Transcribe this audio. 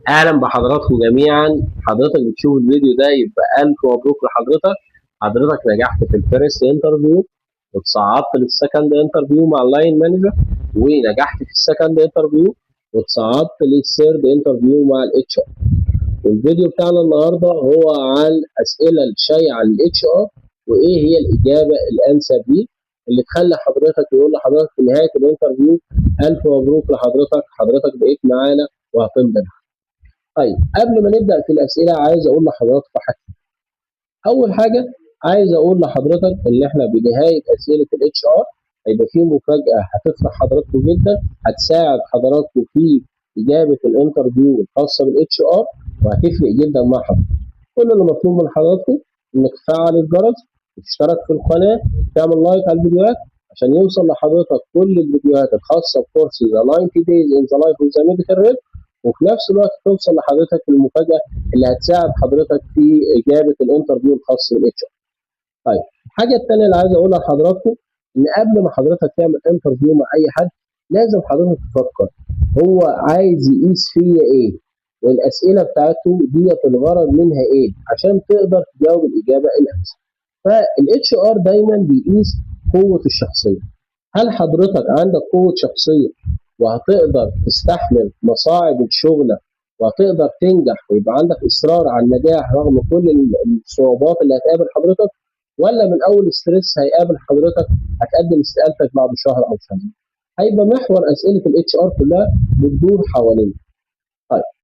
اهلا بحضراتكم جميعا. حضرتك بتشوف الفيديو ده يبقى الف مبروك لحضرتك. حضرتك نجحت في الفيرست انترفيو وتصعدت للسكند انترفيو مع اللاين مانجر، ونجحت في السكند انترفيو وتصعدت للثيرد انترفيو مع الاتش ار. والفيديو بتاعنا النهارده هو عن اسئله الشائعه للاتش ار، وايه هي الاجابه الانسب ليه اللي تخلي حضرتك يقول لحضرتك في نهايه الانترفيو الف مبروك لحضرتك، حضرتك بقيت معانا وهتمضي. طيب قبل ما نبدا في الاسئله عايز اقول لحضراتكم حاجه. اول حاجه عايز اقول لحضرتك ان احنا بنهايه اسئله الاتش ار هيبقى في مفاجاه هتفرح حضراتكم جدا، هتساعد حضراتكم في اجابه الانترفيو الخاصه بالاتش ار، وهتفرق جدا مع حضرتك. كل اللي مطلوب من حضراتكم انك تفعل الجرس وتشترك في القناه، تعمل لايك على الفيديوهات عشان يوصل لحضرتك كل الفيديوهات الخاصه بكورس ذا 90 days in the life of the medical rep، وفي نفس الوقت توصل لحضرتك المفاجاه اللي هتساعد حضرتك في اجابه الانترفيو الخاص بالاتش ار. طيب الحاجه الثانيه اللي عايز اقولها لحضراتكم ان قبل ما حضرتك تعمل انترفيو مع اي حد لازم حضرتك تفكر هو عايز يقيس فيا ايه، والاسئله بتاعته ديت الغرض منها ايه عشان تقدر تجاوب الاجابه الامثل. فالاتش ار دايما بيقيس قوه الشخصيه. هل حضرتك عندك قوه شخصيه وهتقدر تستحمل مصاعب الشغله وهتقدر تنجح ويبقى عندك اصرار على النجاح رغم كل الصعوبات اللي هتقابل حضرتك، ولا من اول ستريس هيقابل حضرتك هتقدم استقالتك بعد شهر او شهرين؟ هيبقى محور اسئله الاتش ار كلها بتدور حوالين. طيب